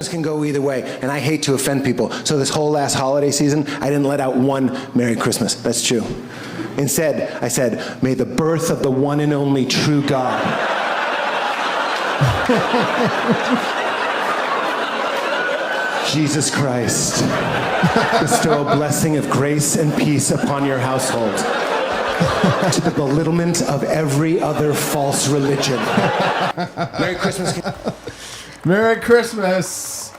can go either way, and I hate to offend people. So this whole last holiday season, I didn't let out one Merry Christmas. That's true. Instead, I said, may the birth of the one and only true God Jesus Christ bestow a blessing of grace and peace upon your household to the belittlement of every other false religion. Merry Christmas. Merry Christmas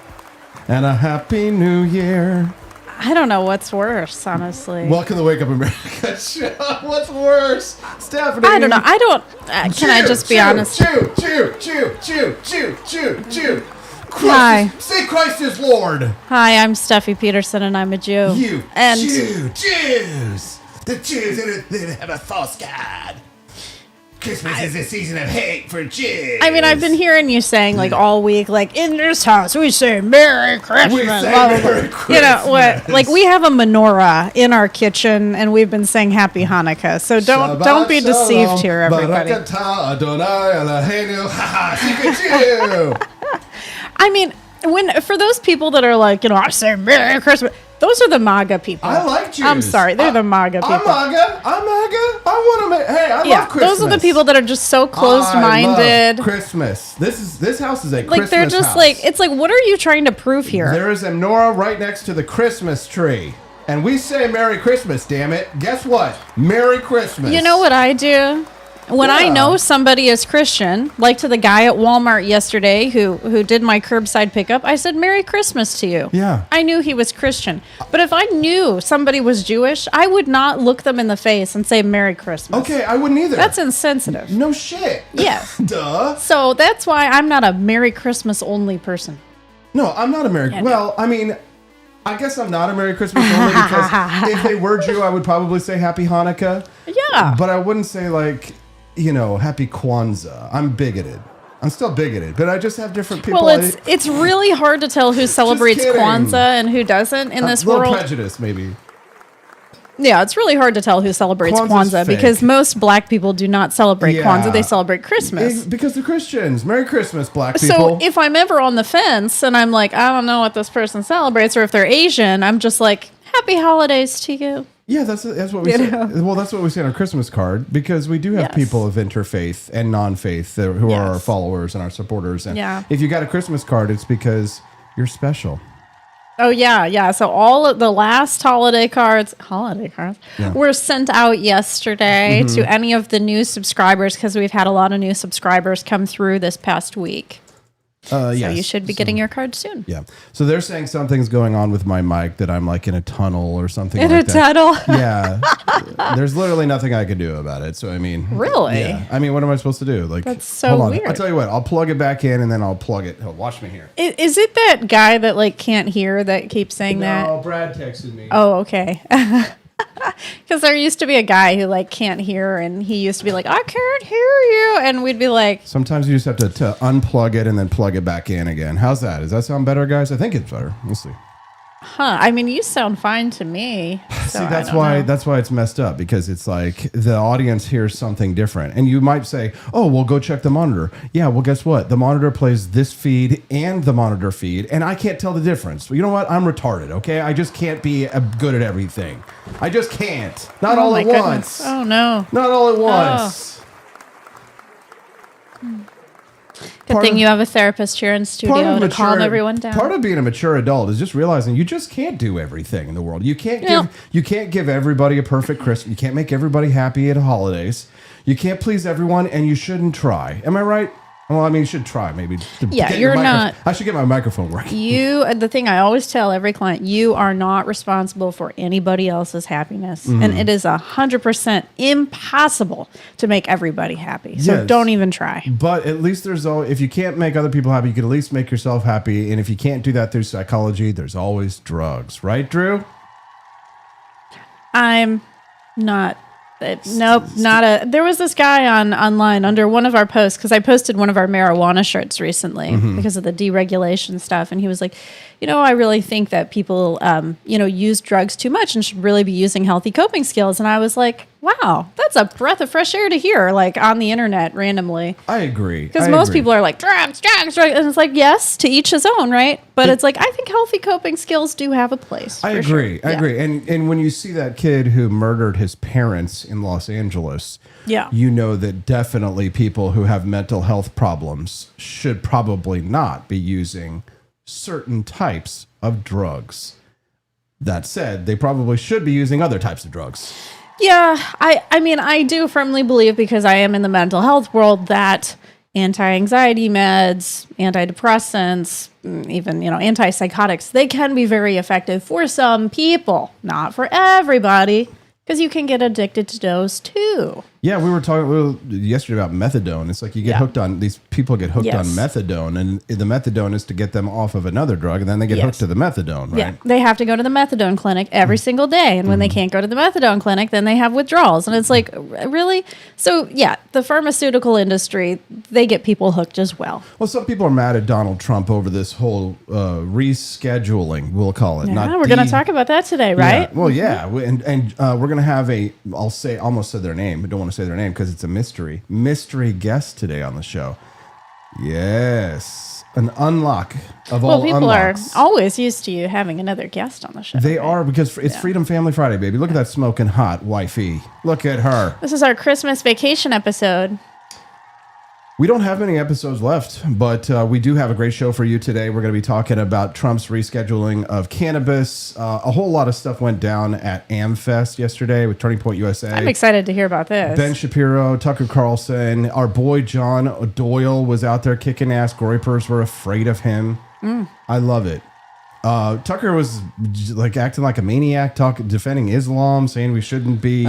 and a Happy New Year. I don't know what's worse, honestly. Welcome to the Wake Up America show. What's worse? Stephanie. I don't know. I don't. Can I just be honest? Chew. Hi. Say Christ is Lord. Hi, I'm Steffi Peterson, and I'm a Jew. You and Jews. The Jews, they have a false God. Christmas is a season of hate for Jews. I mean, I've been hearing you saying like all week, like in this house we say Merry Christmas. We say blah, blah, blah. Merry Christmas. You know what? Like we have a menorah in our kitchen, and we've been saying Happy Hanukkah. So don't be deceived here, everybody. I mean, for those people that are like, I say Merry Christmas. Those are the MAGA people. I like Jews. I'm sorry, they're the MAGA people. I'm MAGA. I want to make. Hey, I love Christmas. Those are the people that are just so closed-minded. I love Christmas. This house is a like Christmas they're just house. like, it's like, what are you trying to prove here? There is a menorah right next to the Christmas tree, and we say Merry Christmas. Damn it! Guess what? Merry Christmas. You know what I do? When I know somebody is Christian, like to the guy at Walmart yesterday who did my curbside pickup, I said, Merry Christmas to you. Yeah. I knew he was Christian. But if I knew somebody was Jewish, I would not look them in the face and say Merry Christmas. Okay, I wouldn't either. That's insensitive. No shit. Yes. Duh. So that's why I'm not a Merry Christmas only person. No, I'm not a Merry... Yeah, well, I mean... I guess I'm not a Merry Christmas only because if they were Jew, I would probably say Happy Hanukkah. Yeah. But I wouldn't say like... Happy Kwanzaa. I'm bigoted. I'm still bigoted, but I just have different people. Well, it's really hard to tell who celebrates Kwanzaa and who doesn't in this world. Prejudice, maybe. Yeah, it's really hard to tell who celebrates Kwanzaa because most black people do not celebrate Kwanzaa. They celebrate Christmas. Because they're Christians. Merry Christmas, black people. So if I'm ever on the fence and I'm like, I don't know what this person celebrates, or if they're Asian, I'm just like, Happy holidays to you. Yeah, that's what we say. Well, that's what we say on our Christmas card because we do have people of interfaith and non-faith who are our followers and our supporters. And if you got a Christmas card, it's because you're special. Oh, yeah. So all of the last holiday cards were sent out yesterday to any of the new subscribers because we've had a lot of new subscribers come through this past week. So you should be getting your card soon. Yeah. So they're saying something's going on with my mic, that I'm like in a tunnel or something like that. In a tunnel? Yeah. There's literally nothing I can do about it. So, I mean. Really? Yeah. I mean, what am I supposed to do? Like, that's so weird. I'll tell you what. I'll plug it back in and then I'll plug it. Oh, watch me here. Is it that guy that like can't hear that keeps saying that? No, Brad texted me. Oh, okay. Because there used to be a guy who like can't hear, and he used to be like, I can't hear you, and we'd be like, sometimes you just have to unplug it and then plug it back in again. How's that? Does that sound better, guys? I think it's better. We'll see. Huh? I mean, you sound fine to me. So see, that's why it's messed up, because it's like the audience hears something different, and you might say, "Oh, well, go check the monitor." Yeah, well, guess what? The monitor plays this feed and the monitor feed, and I can't tell the difference. Well, you know what? I'm retarded. Okay, I just can't be good at everything. I just can't. Not all at once. Oh no! Not all at once. Good thing you have a therapist here in studio to calm everyone down. Part of being a mature adult is just realizing you just can't do everything in the world. You can't give everybody a perfect Christmas. You can't make everybody happy at holidays. You can't please everyone, and you shouldn't try. Am I right? Well, I mean, you should try maybe. You're not. I should get my microphone working. The thing I always tell every client, you are not responsible for anybody else's happiness. Mm-hmm. And it is 100% impossible to make everybody happy. So don't even try. But at least if you can't make other people happy, you can at least make yourself happy. And if you can't do that through psychology, there's always drugs. Right, Drew? I'm not. Nope, there was this guy online under one of our posts, because I posted one of our marijuana shirts recently because of the deregulation stuff, and he was like, I really think that people use drugs too much and should really be using healthy coping skills. And I was like, wow, that's a breath of fresh air to hear, like on the internet randomly. I agree. Because most people are like, drugs, drugs, drugs. And it's like, yes, to each his own, right? But it's like, I think healthy coping skills do have a place. I agree. Sure. I agree. And when you see that kid who murdered his parents in Los Angeles, you know that definitely people who have mental health problems should probably not be using certain types of drugs. That said, they probably should be using other types of drugs. Yeah, I mean, I do firmly believe, because I am in the mental health world, that anti-anxiety meds, antidepressants, even, antipsychotics, they can be very effective for some people, not for everybody, because you can get addicted to those too. Yeah, we were talking yesterday about methadone. It's like you get hooked on, these people get hooked on methadone, and the methadone is to get them off of another drug, and then they get hooked to the methadone, right? Yeah, they have to go to the methadone clinic every single day, and when they can't go to the methadone clinic, then they have withdrawals, and it's like, really? So, yeah, the pharmaceutical industry, they get people hooked as well. Well, some people are mad at Donald Trump over this whole rescheduling, we'll call it. Yeah, we're going to talk about that today, right? Yeah. Well, yeah, and we're going to have almost said their name, but don't want to say their name because it's a mystery guest today on the show. Yes, an unlock of all people unlocks. are always used to you having another guest on the show. They are, because it's Freedom Family Friday, baby. Look at that smoking hot wifey. Look at her. This is our Christmas vacation episode. We don't have many episodes left, but we do have a great show for you today. We're going to be talking about Trump's rescheduling of cannabis. A whole lot of stuff went down at AmFest yesterday with Turning Point USA. I'm excited to hear about this. Ben Shapiro, Tucker Carlson, our boy John Doyle was out there kicking ass. Groypers were afraid of him. I love it. Tucker was like acting like a maniac, defending Islam, saying we shouldn't be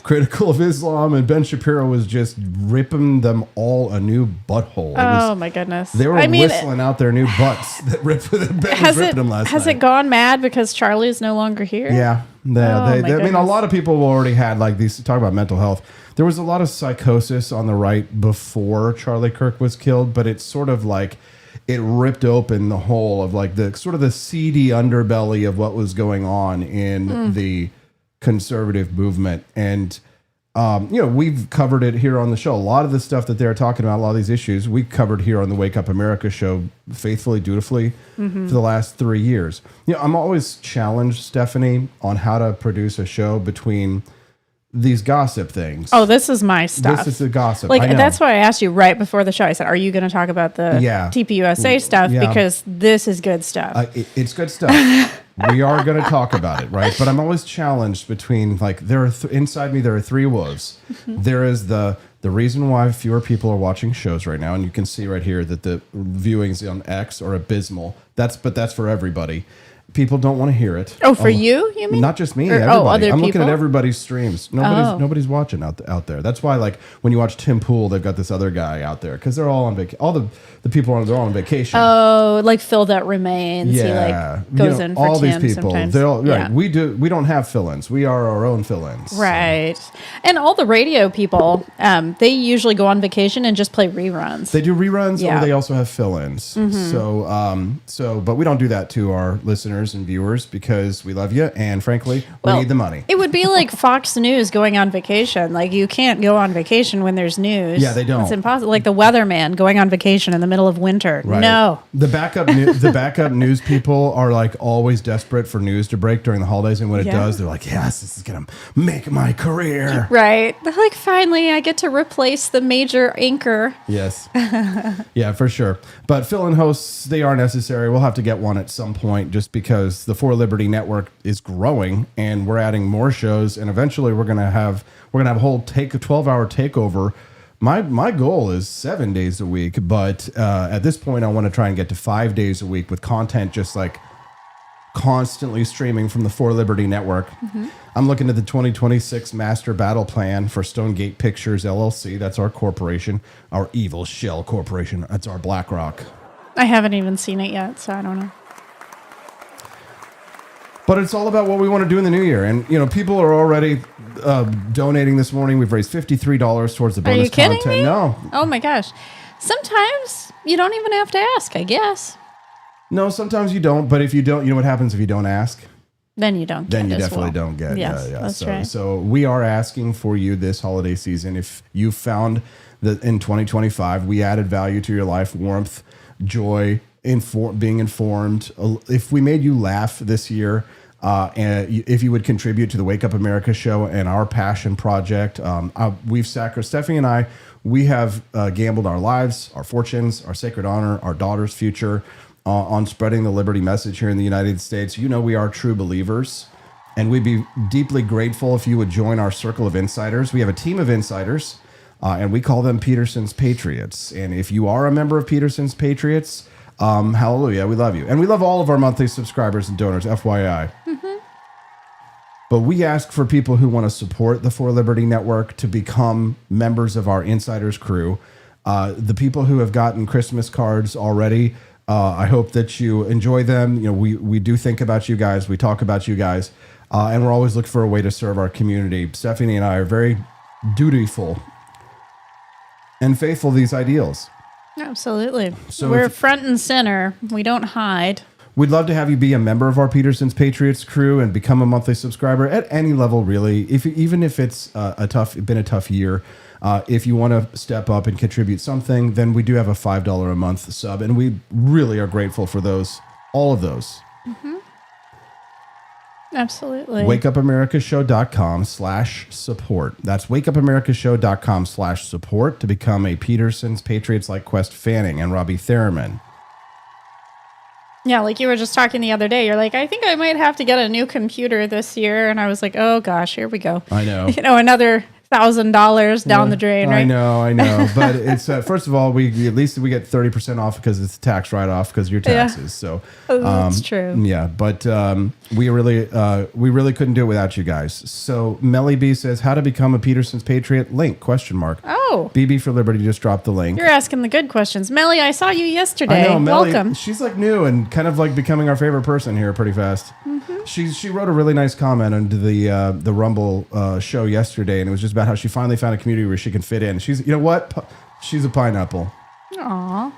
critical of Islam, and Ben Shapiro was just ripping them all a new butthole. My goodness! They were whistling out their new butts that Ben was ripping them last night. Has it gone mad because Charlie is no longer here? Yeah, I mean, a lot of people already had like these. Talk about mental health. There was a lot of psychosis on the right before Charlie Kirk was killed, but it's sort of like it ripped open the whole of like the sort of the seedy underbelly of what was going on in the conservative movement. And, we've covered it here on the show. A lot of the stuff that they're talking about, a lot of these issues, we covered here on the Wake Up America show faithfully, dutifully for the last 3 years. I'm always challenged, Stephanie, on how to produce a show between these gossip things. Oh, this is my stuff. This is the gossip. Like, that's why I asked you right before the show. I said, are you going to talk about the TPUSA stuff? Yeah. Because this is good stuff. It's good stuff. We are going to talk about it, right? But I'm always challenged between, like, there are inside me, there are three wolves. There is the reason why fewer people are watching shows right now, and you can see right here that the viewings on X are abysmal. But that's for everybody. People don't want to hear it. Oh, for you mean? Not just me. Or, everybody. I'm looking people? at everybody's streams. Nobody's watching out there. That's why, like, when you watch Tim Pool, they've got this other guy out there because they're all on vacation. All the people they're all on vacation. Oh, like Phil that remains. Yeah, he goes in for all Tim these people. Sometimes. They're all right. We don't have fill-ins. We are our own fill-ins. Right, and all the radio people, they usually go on vacation and just play reruns. They do reruns, or they also have fill-ins. So, but we don't do that to our listeners and viewers because we love you, and frankly, we need the money. It would be like Fox News going on vacation. Like, you can't go on vacation when there's news. Yeah, they don't. It's impossible. Like the weatherman going on vacation in the middle of winter. Right. No. The backup news people are like always desperate for news to break during the holidays, and when it does, they're like, yes, this is gonna make my career. Right. They're like, finally, I get to replace the major anchor. Yes. Yeah, for sure. But fill-in hosts, they are necessary. We'll have to get one at some point just because the For Liberty Network is growing and we're adding more shows, and eventually we're gonna have a whole 12-hour takeover. My goal is 7 days a week, but at this point I want to try and get to 5 days a week with content just like constantly streaming from the For Liberty Network. I'm looking at the 2026 master battle plan for Stonegate Pictures LLC. That's our corporation, our evil shell corporation. That's our BlackRock. I haven't even seen it yet, so I don't know. But it's all about what we want to do in the new year. And, people are already donating this morning. We've raised $53 towards the bonus content. Are you kidding me? No. Oh, my gosh. Sometimes you don't even have to ask, I guess. No, sometimes you don't. But if you don't, you know what happens if you don't ask? then you don't get then you as definitely well. don't get. Yes, that's so, right. So we are asking for you this holiday season. If you found that in 2025 we added value to your life, warmth, joy, being informed. If we made you laugh this year, and if you would contribute to the Wake Up America show and our passion project, we've sacrificed. Stephanie and I, we have gambled our lives, our fortunes, our sacred honor, our daughter's future on spreading the liberty message here in the United States. You know, we are true believers, and we'd be deeply grateful if you would join our circle of insiders. We have a team of insiders, and we call them Peterson's Patriots. And if you are a member of Peterson's Patriots, hallelujah, we love you. And we love all of our monthly subscribers and donors, FYI. But we ask for people who want to support the For Liberty Network to become members of our Insiders crew. The people who have gotten Christmas cards already, I hope that you enjoy them. You know, we do think about you guys. We talk about you guys. And we're always looking for a way to serve our community. Stephanie and I are very dutiful and faithful to these ideals. Absolutely. So We're if- front and center. We don't hide. We'd love to have you be a member of our Peterson's Patriots crew and become a monthly subscriber at any level, really. Even if it's been a tough year, if you want to step up and contribute something, then we do have a $5 a month sub, and we really are grateful for those, all of those. Absolutely. WakeUpAmericaShow.com/support. That's WakeUpAmericaShow.com/support to become a Peterson's Patriots like Quest Fanning and Robbie Theriman. Yeah, like you were just talking the other day. You're like, I think I might have to get a new computer this year. And I was like, oh gosh, here we go. I know. You know, another $1,000 down the drain, right? I know. But it's first of all, we at least we get 30% off because it's a tax write-off because of your taxes. So That's true. Yeah, but we really couldn't do it without you guys. So Melly B says, how to become a Peterson's Patriot? Link ? Oh, BB for Liberty just dropped the link. you're asking the good questions. Melly, I saw you yesterday. I know, Melly, Welcome. she's like new and kind of like becoming our favorite person here pretty fast. She wrote a really nice comment under the Rumble show yesterday, and it was just about how she finally found a community where she can fit in. She's, you know what? She's a pineapple. Aw.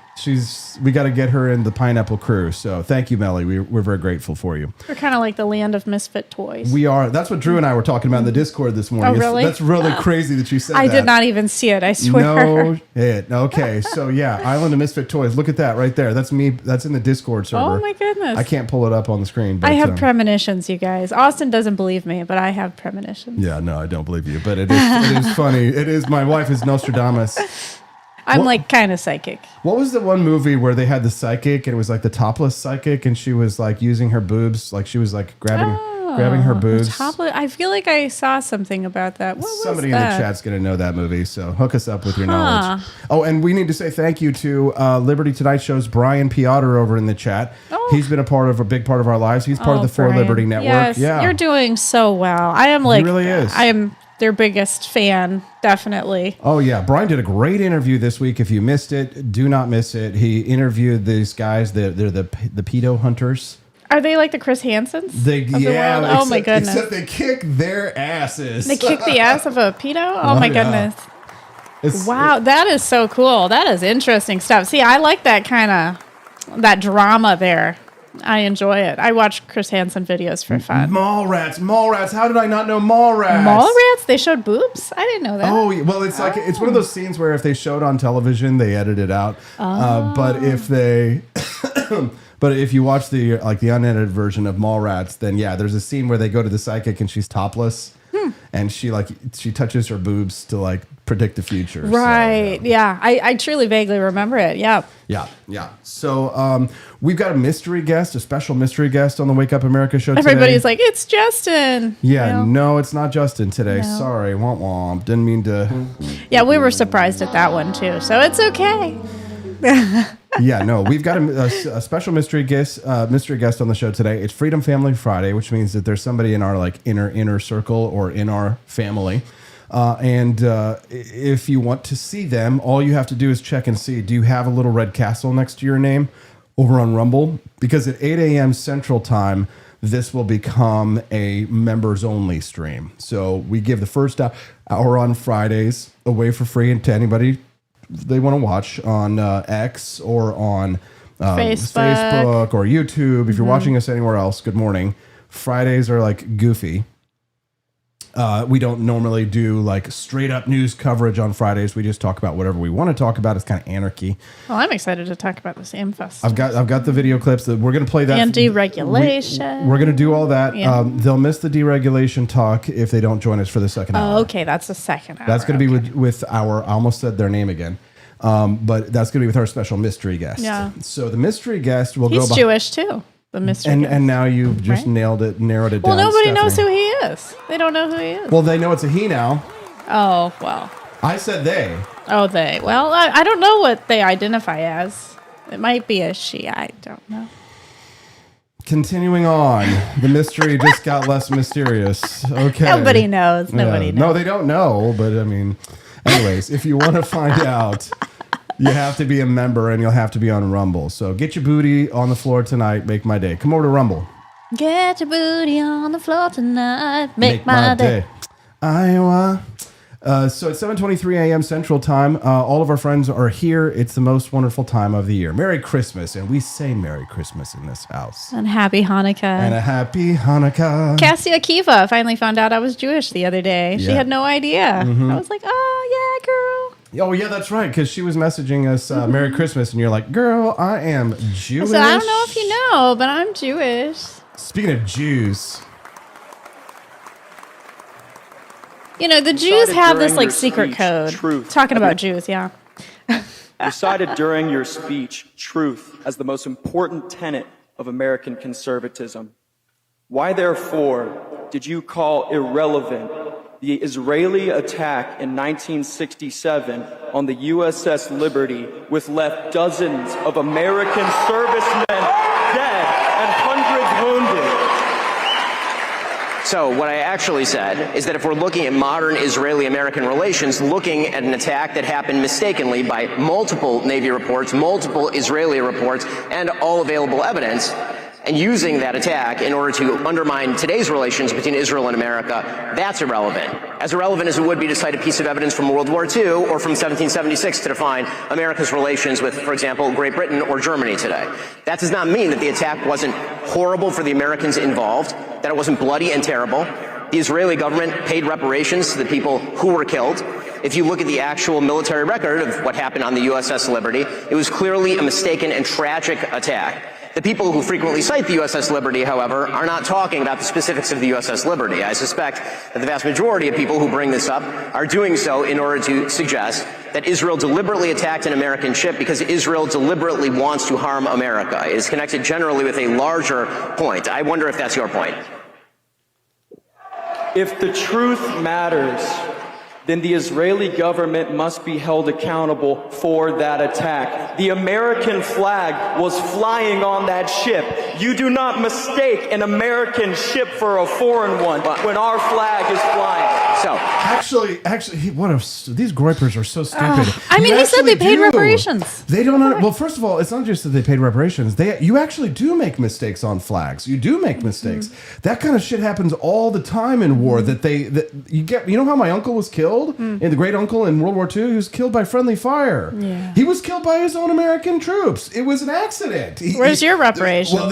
We got to get her in the pineapple crew. So thank you, Melly. We're very grateful for you. We're kind of like the land of misfit toys. We are. That's what Drew and I were talking about in the Discord this morning. Oh, really? That's really crazy that you said I that. did not even see it, I swear. No hit. Okay. So yeah, Island of Misfit Toys. Look at that right there. That's me. That's in the Discord server. Oh my goodness. I can't pull it up on the screen. But, I have premonitions, you guys. Austin doesn't believe me, but I have premonitions. Yeah, no, I don't believe you. But it is funny. It is. My wife is Nostradamus. I'm What- like kind of psychic. What was the one movie where they had the psychic and it was like the topless psychic and she was like using her boobs, like she was like grabbing her boobs? I feel like I saw something about that. What Somebody was in that? the chat's going to know that movie, so hook us up with your knowledge. Oh, and we need to say thank you to Liberty Tonight Show's Brian Piotr over in the chat. Oh. He's been a big part of our lives. He's part of the For Brian. Liberty Network. Yes, Yeah, you're doing so well. I am like, really is. I am their biggest fan, definitely. Oh yeah, Brian did a great interview this week. If you missed it, do not miss it. He interviewed these guys. They're the pedo hunters. Are they like the Chris Hansons? of the world? Oh my goodness. Except they kick their asses. They kick the ass of a pedo? Oh my yeah. goodness. It's- Wow, that is so cool. That is interesting stuff. See, I like that that drama there. I enjoy it. I watch Chris Hansen videos for fun. Mall rats. How did I not know mall rats? Mall rats? They showed boobs? I didn't know that. Oh well, it's like it's one of those scenes where if they showed on television, they edit it out. But if they, but if you watch the unedited version of Mallrats, then yeah, there's a scene where they go to the psychic and she's topless, and she touches her boobs to like predict the future. Right. So, yeah. I truly vaguely remember it. Yeah. yeah. So we've got a special mystery guest on the Wake Up America show today. Everybody's like, it's Justin. Yeah, You know? no, it's not Justin today. No. Sorry, womp womp. Didn't mean to. Yeah, we were surprised at that one too. So it's okay. Yeah, no, we've got a special mystery guest on the show today. It's Freedom Family Friday, which means that there's somebody in our like inner circle or in our family. And if you want to see them, all you have to do is check and see, do you have a little red castle next to your name over on Rumble? Because at 8 a.m. Central Time, this will become a members only stream. So we give the first hour on Fridays away for free and to anybody they want to watch on X or on Facebook or YouTube. If you're watching us anywhere else, good morning. Fridays are like goofy. We don't normally do like straight up news coverage on Fridays. We just talk about whatever we want to talk about. It's kind of anarchy. Well, I'm excited to talk about this AmFest. I've got the video clips that we're going to play that. And deregulation. We're going to do all that. Yeah. They'll miss the deregulation talk if they don't join us for the second hour. Oh, okay. That's the second hour. That's going to be with our, I almost said their name again. But that's going to be with our special mystery guest. Yeah. So the mystery guest will He's go. Jewish too. The mystery guest. And now you just Right? narrowed it down. Well, nobody knows Stephanie. who he is. They don't know who he is. Well, they know it's a he now. Oh, well. I said they. Oh, they. Well, I don't know what they identify as. It might be a she. I don't know. Continuing on, the mystery just got less mysterious. Okay. Nobody knows. Nobody Yeah. knows. No, they don't know. But I mean, anyways, if you want to find out, you have to be a member and you'll have to be on Rumble. So get your booty on the floor tonight. Make my day. Come over to Rumble. Get your booty on the floor tonight. Make my day. Iowa. So it's 7:23 a.m. Central Time. All of our friends are here. It's the most wonderful time of the year. Merry Christmas. And we say Merry Christmas in this house. And happy Hanukkah. And a happy Hanukkah. Cassia Kiva finally found out I was Jewish the other day. She Yeah. had no idea. I was like, oh, yeah, girl. Oh, yeah, that's right. Because she was messaging us Merry Christmas. And you're like, girl, I am Jewish. So I don't know if you know, but I'm Jewish. Speaking of Jews. You know, the Jews have this, during like, your secret speech, code. truth. Talking about Jews, yeah. You cited during your speech truth as the most important tenet of American conservatism. Why, therefore, did you call irrelevant the Israeli attack in 1967 on the USS Liberty, which left dozens of American servicemen dead and hundreds wounded? So what I actually said is that if we're looking at modern Israeli-American relations, looking at an attack that happened mistakenly by multiple Navy reports, multiple Israeli reports, and all available evidence, and using that attack in order to undermine today's relations between Israel and America, that's irrelevant. As irrelevant as it would be to cite a piece of evidence from World War II or from 1776 to define America's relations with, for example, Great Britain or Germany today. That does not mean that the attack wasn't horrible for the Americans involved, that it wasn't bloody and terrible. The Israeli government paid reparations to the people who were killed. If you look at the actual military record of what happened on the USS Liberty, it was clearly a mistaken and tragic attack. The people who frequently cite the USS Liberty, however, are not talking about the specifics of the USS Liberty. I suspect that the vast majority of people who bring this up are doing so in order to suggest that Israel deliberately attacked an American ship because Israel deliberately wants to harm America. It is connected generally with a larger point. I wonder if that's your point. If the truth matters, then the Israeli government must be held accountable for that attack. The American flag was flying on that ship. You do not mistake an American ship for a foreign one when our flag is flying. So, Actually, these groypers are so stupid. I mean, You he said they actually paid do. reparations. They don't. Well, first of all, it's not just that they paid reparations. You actually do make mistakes on flags. You do make mistakes. That kind of shit happens all the time in war. That you get. You know how my uncle was killed, and the great uncle in World War II, he was killed by friendly fire. Yeah. He was killed by his own American troops. It was an accident. Where's your reparations? Well,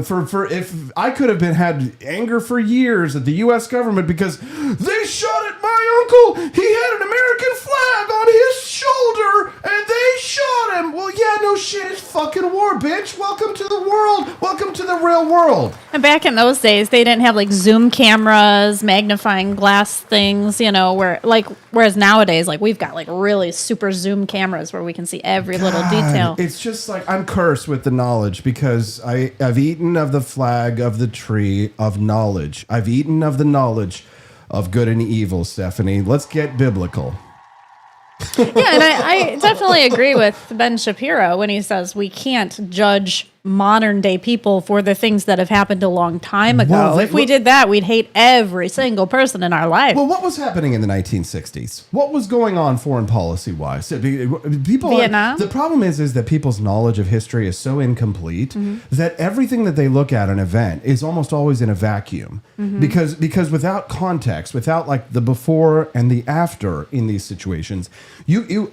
for if I could have had anger for years at the U.S. government because they shot at my uncle. He had an American flag on his shoulder, and they shot him. Well, yeah, no shit. It's fucking war, bitch. Welcome to the world. Welcome to the real world. And back in those days, they didn't have like zoom cameras, magnifying glass things, whereas nowadays, like we've got like really super zoom cameras where we can see every little detail. It's just like I'm cursed with the knowledge because I've eaten of the flag of the tree of knowledge. I've eaten of the knowledge of good and evil, Stephanie. Let's get biblical. Yeah, and I definitely agree with Ben Shapiro when he says we can't judge modern day people for the things that have happened a long time ago. Well, if we did that, we'd hate every single person in our life. Well, what was happening in the 1960s? What was going on foreign policy wise? People. Vietnam? The problem is that people's knowledge of history is so incomplete that everything that they look at an event is almost always in a vacuum because without context, without like the before and the after in these situations,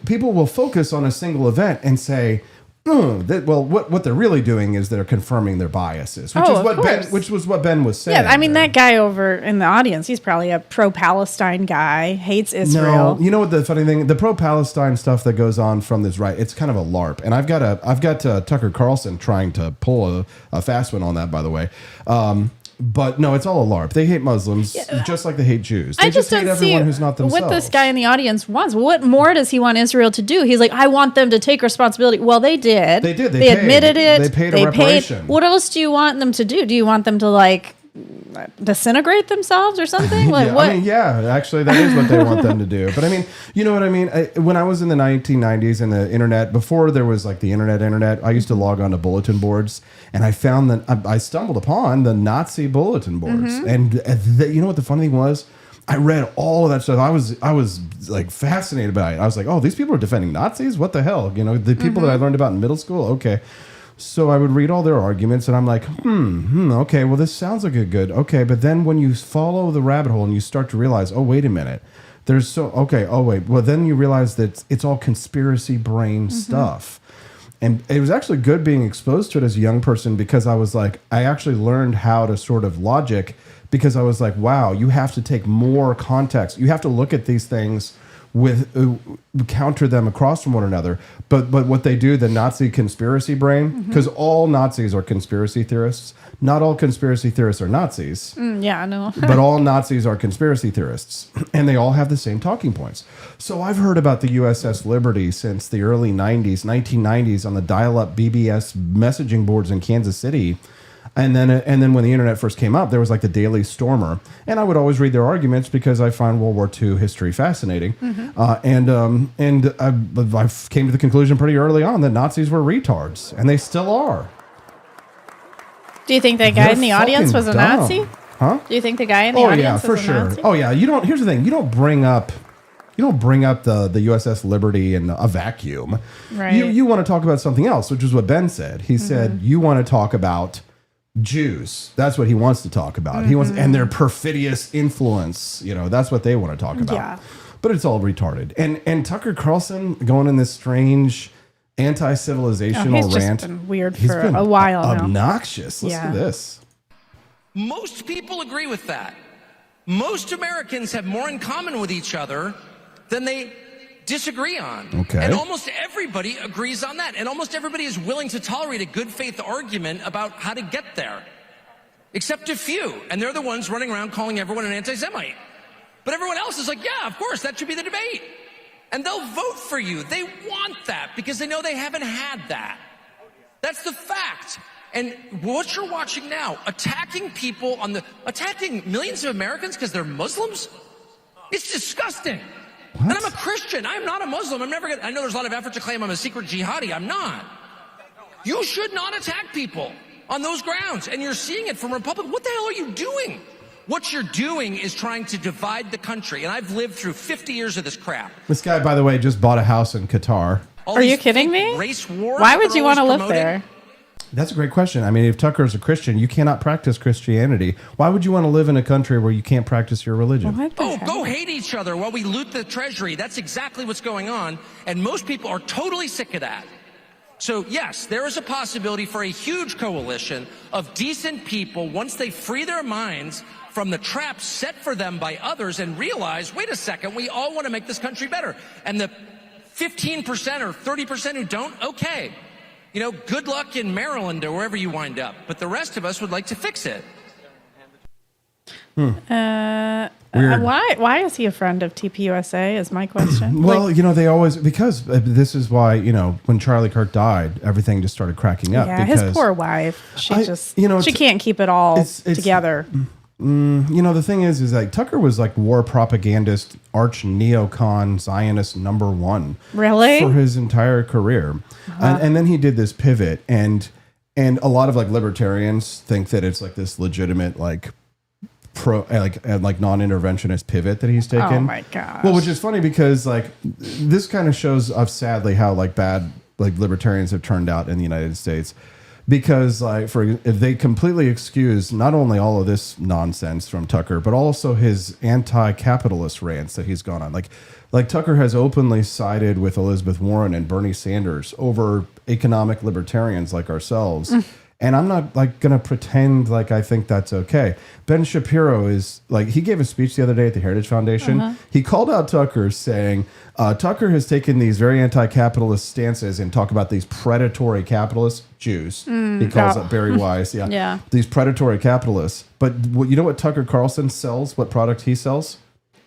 people will focus on a single event and say, What they're really doing is they're confirming their biases, which was what Ben was saying. Yeah, I mean, that guy over in the audience, he's probably a pro-Palestine guy, hates Israel. No, you know what the funny thing, the pro-Palestine stuff that goes on from this right, it's kind of a LARP. And I've got Tucker Carlson trying to pull a fast one on that, by the way. But no, it's all a LARP. They hate Muslims just like they hate Jews. They I just hate don't everyone see who's not themselves. what this guy in the audience wants. What more does he want Israel to do? He's like, I want them to take responsibility. Well, they did. They did. They admitted it. They paid a reparation. What else do you want them to do? Do you want them to like disintegrate themselves or something? Like what? I mean, actually, that is what they want them to do. But I mean, you know what I mean? When I was in the 1990s and the internet, before there was like the internet, I used to log on to bulletin boards, and I found that I stumbled upon the Nazi bulletin boards. And you know what the funny thing was? I read all of that stuff. I was like fascinated by it. I was like, oh, these people are defending Nazis? What the hell? You know, the people that I learned about in middle school? Okay. So I would read all their arguments, and I'm like, okay, well, this sounds like a good, okay. But then when you follow the rabbit hole and you start to realize, oh, wait a minute, well, then you realize that it's all conspiracy brain stuff. And it was actually good being exposed to it as a young person, because I was like, I actually learned how to sort of logic, because I was like, wow, you have to take more context. You have to look at these things with counter them across from one another. But what they do, the Nazi conspiracy brain, because all Nazis are conspiracy theorists. Not all conspiracy theorists are Nazis. Yeah, I know. But all Nazis are conspiracy theorists, and they all have the same talking points. So I've heard about the USS Liberty since the early 1990s on the dial-up BBS messaging boards in Kansas City. And then when the internet first came up, there was like the Daily Stormer, and I would always read their arguments because I find World War II history fascinating. And I came to the conclusion pretty early on that Nazis were retards, and they still are. Do you think that guy in the audience was a Nazi? Huh? Do you think the guy in the audience was a Nazi? Oh yeah, you don't. Here's the thing: you don't bring up the USS Liberty in a vacuum. Right. You want to talk about something else, which is what Ben said. He said you want to talk about Jews. That's what he wants to talk about. He wants, and their perfidious influence. You know, that's what they want to talk about. Yeah. But it's all retarded. And Tucker Carlson going in this strange anti-civilizational he's rant. Just been weird for a while now. Obnoxious. Listen to this. Most people agree with that. Most Americans have more in common with each other than they disagree on. Okay. And almost everybody agrees on that. And almost everybody is willing to tolerate a good faith argument about how to get there. Except a few. And they're the ones running around calling everyone an anti-Semite. But everyone else is like, yeah, of course, that should be the debate. And they'll vote for you. They want that because they know they haven't had that. That's the fact. And what you're watching now, attacking millions of Americans because they're Muslims, it's disgusting. What? And I'm a Christian. I'm not a Muslim. I know there's a lot of effort to claim I'm a secret jihadi. I'm not. You should not attack people on those grounds. And you're seeing it from Republicans. What the hell are you doing? What you're doing is trying to divide the country. And I've lived through 50 years of this crap. This guy, by the way, just bought a house in Qatar. Are you kidding me? Race wars. Why would you want to live there? That's a great question. I mean, if Tucker is a Christian, you cannot practice Christianity. Why would you want to live in a country where you can't practice your religion? Go hate each other while we loot the treasury. That's exactly what's going on. And most people are totally sick of that. So, yes, there is a possibility for a huge coalition of decent people once they free their minds from the traps set for them by others and realize, wait a second, we all want to make this country better. And the 15% or 30% who don't, okay. You know, good luck in Maryland or wherever you wind up. But the rest of us would like to fix it. Weird. Why is he a friend of TPUSA is my question. Well, you know, they always, because this is why, you know, when Charlie Kirk died, everything just started cracking up. Yeah, his poor wife. She can't keep it all together. You know, the thing is like Tucker was like war propagandist, arch neocon Zionist #1. Really? For his entire career. And then he did this pivot, and a lot of like libertarians think that it's like this legitimate like non-interventionist pivot that he's taken. Oh my gosh. Well, which is funny because like this kind of shows us sadly how like bad like libertarians have turned out in the United States. Because if they completely excuse not only all of this nonsense from Tucker, but also his anti-capitalist rants that he's gone on. Like Tucker has openly sided with Elizabeth Warren and Bernie Sanders over economic libertarians like ourselves. And I'm not like going to pretend like I think that's okay. Ben Shapiro is like, he gave a speech the other day at the Heritage Foundation. He called out Tucker saying, Tucker has taken these very anti-capitalist stances and talk about these predatory capitalist Jews. He calls it Barry Weiss. Yeah. These predatory capitalists. But you know what Tucker Carlson sells? What product he sells?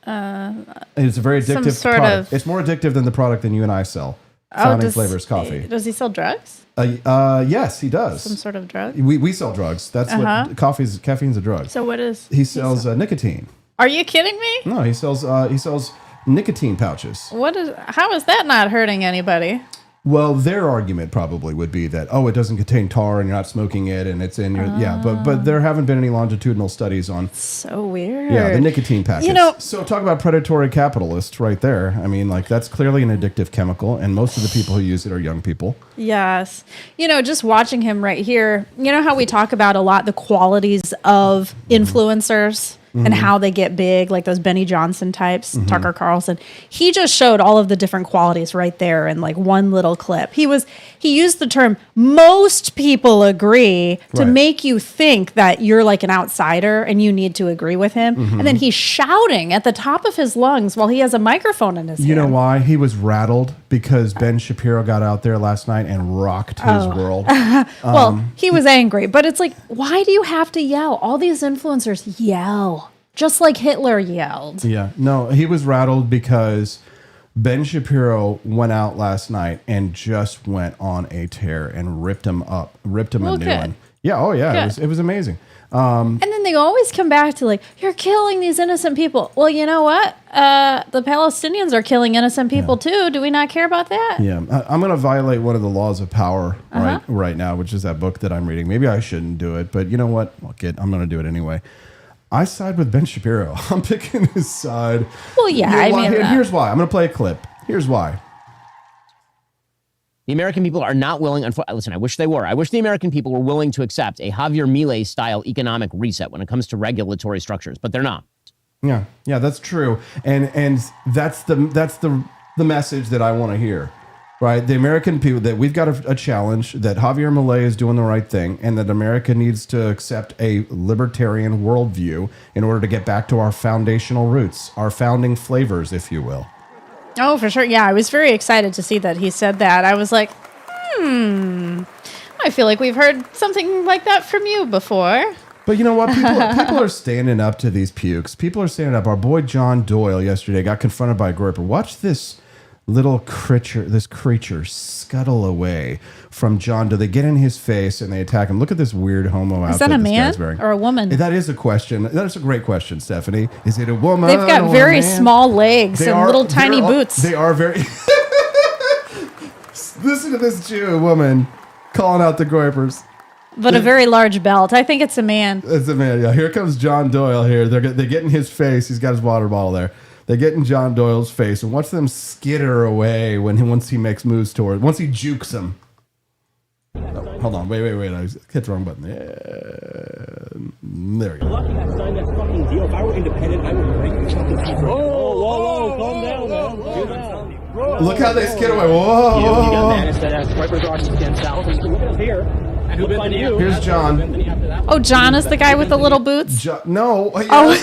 It's a very addictive product. It's more addictive than the product than you and I sell. Founding Flavors coffee. Does he sell drugs? Yes, he does. Some sort of drug? We sell drugs. That's what caffeine's a drug. So what is he sells nicotine. Are you kidding me? No, he sells nicotine pouches. How is that not hurting anybody? Well, their argument probably would be that, it doesn't contain tar and you're not smoking it and it's in your but there haven't been any longitudinal studies on so weird. Yeah, the nicotine packets. So talk about predatory capitalists right there. I mean, like that's clearly an addictive chemical and most of the people who use it are young people. Yes. Just watching him right here, you know how we talk about a lot the qualities of influencers? And how they get big, like those Benny Johnson types, Tucker Carlson. He just showed all of the different qualities right there in like one little clip. He used the term most people agree to make you think that you're like an outsider and you need to agree with him. And then he's shouting at the top of his lungs while he has a microphone in his hand. You know why? He was rattled because Ben Shapiro got out there last night and rocked his world. Well, he was angry, but it's like, why do you have to yell? All these influencers yell. Just like Hitler yelled. Yeah. No, he was rattled because Ben Shapiro went out last night and just went on a tear and ripped him a new one. Yeah. Oh, yeah. It was amazing. And then they always come back to like, you're killing these innocent people. Well, you know what? The Palestinians are killing innocent people too. Do we not care about that? Yeah. I'm going to violate one of the laws of power right now, which is that book that I'm reading. Maybe I shouldn't do it, but you know what? I'm going to do it anyway. I side with Ben Shapiro. I'm picking his side. Well, yeah. Here's why. I'm going to play a clip. Here's why. The American people are not willing. Listen, I wish they were. I wish the American people were willing to accept a Javier Milei-style economic reset when it comes to regulatory structures, but they're not. Yeah, that's true, and that's the message that I want to hear. Right, the American people, that we've got a challenge, that Javier Milei is doing the right thing, and that America needs to accept a libertarian worldview in order to get back to our foundational roots, our founding flavors, if you will. Oh, for sure. Yeah, I was very excited to see that he said that. I was like, I feel like we've heard something like that from you before. But you know what? People are standing up to these pukes. People are standing up. Our boy John Doyle yesterday got confronted by a groper. Watch this creature scuttle away from John. Do they get in his face and they attack him? Look at this weird homo outfit. Is that a man or a woman? That is a question. That is a great question, Stephanie. Is it a woman? They've got very small legs and little tiny boots. They are very... Listen to this Jew woman calling out the groypers. But a very large belt. I think it's a man. It's a man, yeah. Here comes John Doyle here. They get in his face. He's got his water bottle there. They get in John Doyle's face and watch them skitter away once he makes moves once he jukes them. Oh, hold on, wait. I hit the wrong button. There you go. Lucky I signed that fucking deal. If I were independent, I would break you something. Whoa, calm down, man. Look how they skid away. Whoa. You got mad and said, Swipers are against South. And look at us here. And who find you? Here's John. Oh, John is the guy with the little boots? No. Oh.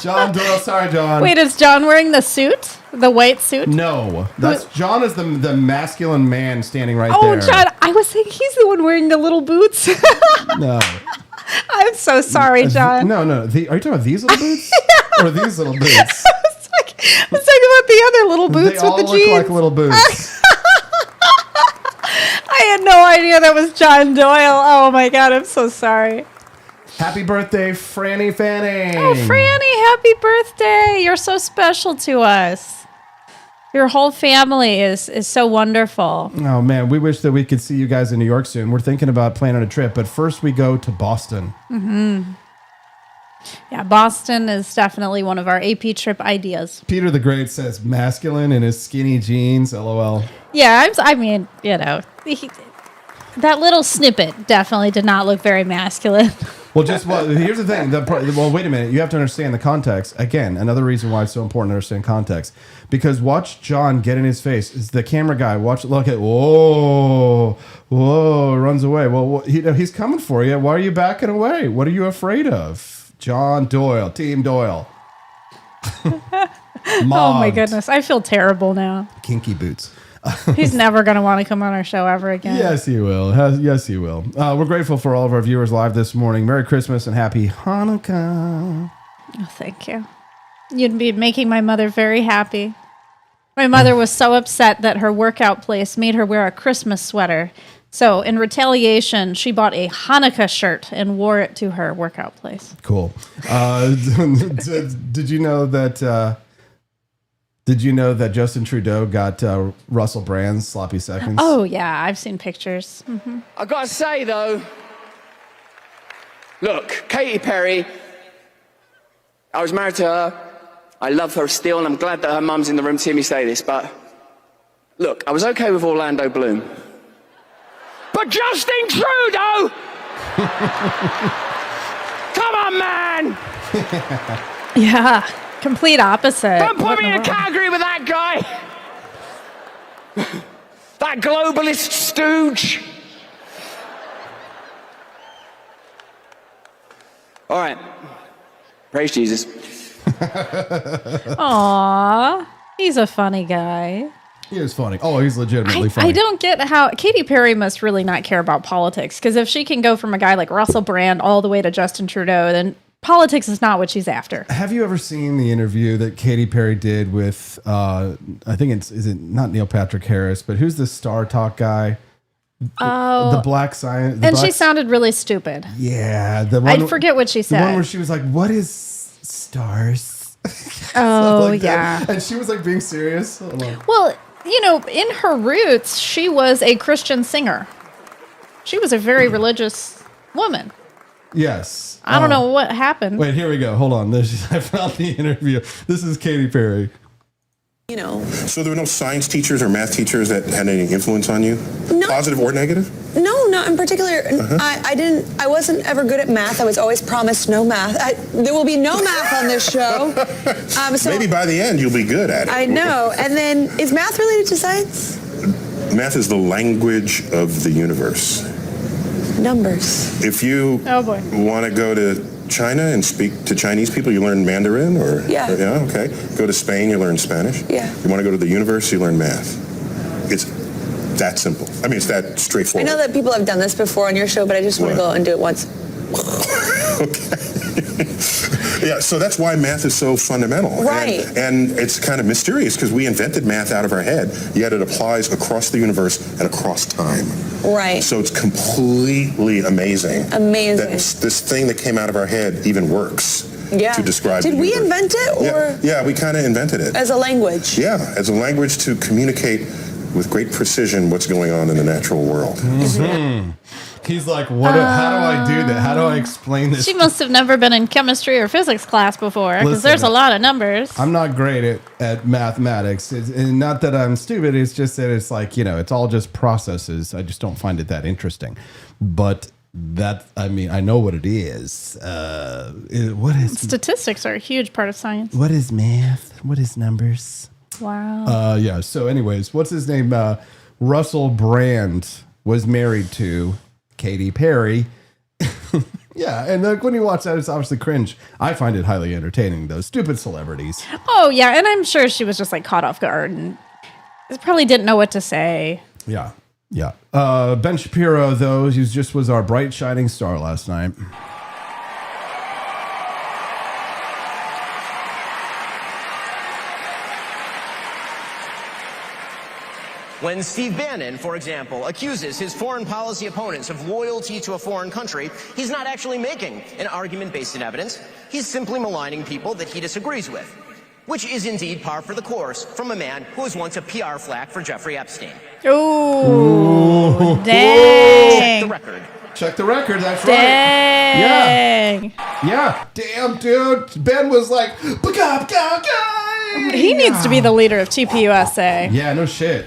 John Doyle. Sorry, John. Wait, is John wearing the suit? The white suit? No. John is the masculine man standing right there. Oh, John. I was thinking he's the one wearing the little boots. No. I'm so sorry, John. No. Are you talking about these little boots? Or these little boots? I was talking about the other little boots with the jeans. They all look like little boots. I had no idea that was John Doyle. Oh, my God. I'm so sorry. Happy birthday, Franny Fanning. Oh, Franny, happy birthday. You're so special to us. Your whole family is so wonderful. Oh, man, we wish that we could see you guys in New York soon. We're thinking about planning a trip, but first we go to Boston. Mm-hmm. Yeah, Boston is definitely one of our AP trip ideas. Peter the Great says masculine in his skinny jeans, LOL. Yeah, I mean, that little snippet definitely did not look very masculine. Here's the thing. Well, wait a minute. You have to understand the context. Again, another reason why it's so important to understand context. Because watch John get in his face. It's the camera guy. Look at, whoa, runs away. Well, he's coming for you. Why are you backing away? What are you afraid of? John Doyle, Team Doyle. Oh my goodness. I feel terrible now. Kinky boots. He's never going to want to come on our show ever again. Yes, he will. Yes, he will. We're grateful for all of our viewers live this morning. Merry Christmas and Happy Hanukkah. Oh, thank you. You'd be making my mother very happy. My mother was so upset that her workout place made her wear a Christmas sweater. So in retaliation, she bought a Hanukkah shirt and wore it to her workout place. Cool. Did you know that... Did you know that Justin Trudeau got Russell Brand's sloppy seconds? Oh, yeah. I've seen pictures. Mm-hmm. I got to say, though, look, Katy Perry, I was married to her. I love her still, and I'm glad that her mum's in the room to hear me say this, but look, I was okay with Orlando Bloom. But Justin Trudeau! Come on, man! Yeah. Complete opposite. Don't put me in a category with that guy. That globalist stooge. All right. Praise Jesus. Aw, he's a funny guy. He is funny. Oh, he's legitimately funny. I don't get how Katy Perry must really not care about politics, because if she can go from a guy like Russell Brand all the way to Justin Trudeau, then politics is not what she's after. Have you ever seen the interview that Katy Perry did with, I think is it not Neil Patrick Harris, but who's the Star Talk guy? Oh. The black science. And she sounded really stupid. Yeah. The one, I forget what she said. The one where she was like, what is stars? Oh, like yeah. That. And she was like being serious. Well, you know, in her roots, she was a Christian singer. She was a very religious woman. Yes. I don't know what happened. Wait, here we go. Hold on. I found the interview. This is Katy Perry. You know. So there were no science teachers or math teachers that had any influence on you? No. Positive or negative? No, not in particular. I wasn't ever good at math. I was always promised no math. There will be no math on this show. So maybe by the end you'll be good at it. I know. And then, is math related to science? Math is the language of the universe. Numbers. If you want to go to China and speak to Chinese people, you learn Mandarin, or okay. Go to Spain, you learn Spanish. Yeah. You want to go to the universe, you learn math. It's that simple. I mean, it's that straightforward. I know that people have done this before on your show, but I just want to go and do it once. Yeah, so that's why math is so fundamental. Right. And it's kind of mysterious because we invented math out of our head, yet it applies across the universe and across time. Right. So it's completely amazing. Amazing. That this thing that came out of our head even works to describe Did we invent it? Or Yeah, we kind of invented it. As a language? Yeah, as a language to communicate with great precision what's going on in the natural world. Mm-hmm. He's like, how do I do that? How do I explain this? She must have never been in chemistry or physics class before, because there's a lot of numbers. I'm not great at mathematics. And not that I'm stupid. It's just that it's like, it's all just processes. I just don't find it that interesting. But I know what it is. What is Statistics are a huge part of science. What is math? What is numbers? Wow. Yeah. So anyways, what's his name? Russell Brand was married to Katy Perry. Yeah, and when you watch that, it's obviously cringe. I find it highly entertaining, though. Stupid celebrities. Oh, yeah, and I'm sure she was just like caught off guard and probably didn't know what to say. Yeah, yeah. Ben Shapiro, though, he was our bright shining star last night. When Steve Bannon, for example, accuses his foreign policy opponents of loyalty to a foreign country, he's not actually making an argument based in evidence. He's simply maligning people that he disagrees with, which is indeed par for the course from a man who was once a PR flack for Jeffrey Epstein. Ooh, dang. Check the record. Check the record, that's dang. right. Yeah. Damn, dude. Ben was like, he needs to be the leader of TPUSA. Yeah, no shit.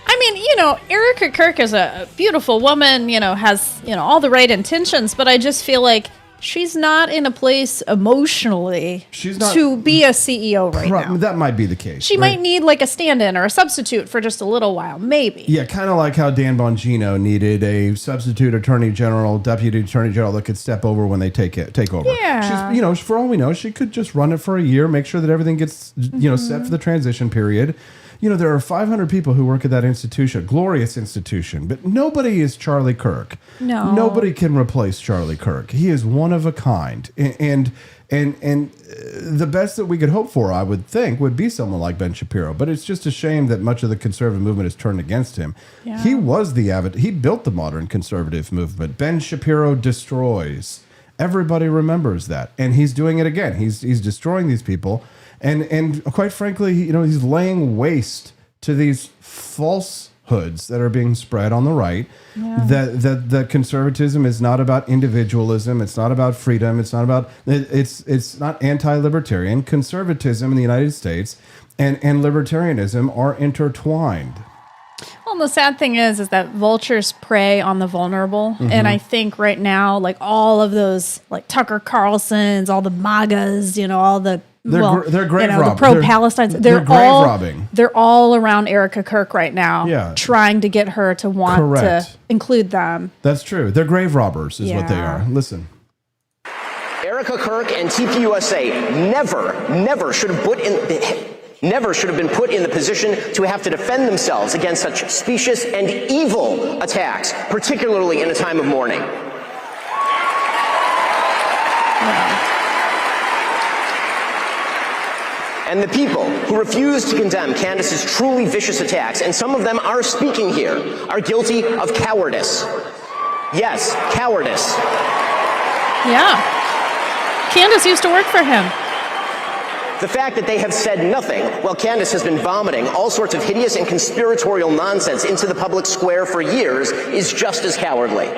I mean, Erica Kirk is a beautiful woman, has, all the right intentions, but I just feel like she's not in a place emotionally to be a CEO right now. That might be the case. She might need like a stand-in or a substitute for just a little while, maybe. Yeah, kind of like how Dan Bongino needed a substitute attorney general, deputy attorney general that could step over when they take over. Yeah. She's, for all we know, she could just run it for a year, make sure that everything gets, set for the transition period. There are 500 people who work at that institution, glorious institution, but nobody is Charlie Kirk. No. Nobody can replace Charlie Kirk. He is one of a kind. And the best that we could hope for, I would think, would be someone like Ben Shapiro. But it's just a shame that much of the conservative movement has turned against him. Yeah. He was he built the modern conservative movement. Ben Shapiro destroys. Everybody remembers that. And he's doing it again. He's destroying these people. And quite frankly, he's laying waste to these falsehoods that are being spread on the right. Yeah. That conservatism is not about individualism. It's not about freedom. It's not anti-libertarian. Conservatism in the United States and libertarianism are intertwined. Well, the sad thing is that vultures prey on the vulnerable. Mm-hmm. And I think right now, like all of those, like Tucker Carlson's, all the MAGAs, all the they're grave robbing. The pro-Palestine. They're grave robbing. They're all around Erica Kirk right now, trying to get her to want to include them. That's true. They're grave robbers is what they are. Listen. Erica Kirk and TPUSA never should have been put in the position to have to defend themselves against such specious and evil attacks, particularly in a time of mourning. And the people who refuse to condemn Candace's truly vicious attacks, and some of them are speaking here, are guilty of cowardice. Yes, cowardice. Yeah. Candace used to work for him. The fact that they have said nothing while Candace has been vomiting all sorts of hideous and conspiratorial nonsense into the public square for years is just as cowardly.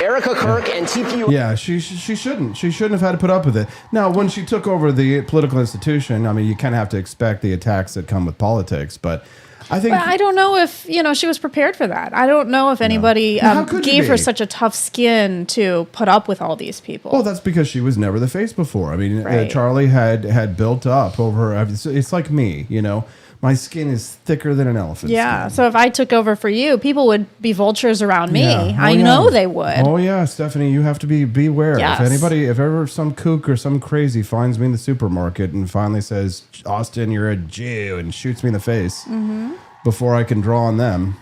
Erica Kirk and TPU. Yeah, she shouldn't. She shouldn't have had to put up with it. Now, when she took over the political institution, I mean, you kind of have to expect the attacks that come with politics, but I think... But I don't know if, she was prepared for that. I don't know if anybody gave her such a tough skin to put up with all these people. Well, that's because she was never the face before. I mean, Charlie had built up over her... It's like me, My skin is thicker than an elephant's skin. So if I took over for you, people would be vultures around me. I know they would. Oh yeah, Stephanie, you have to beware. Yes. If ever some kook or some crazy finds me in the supermarket and finally says, "Austin, you're a Jew," and shoots me in the face before I can draw on them,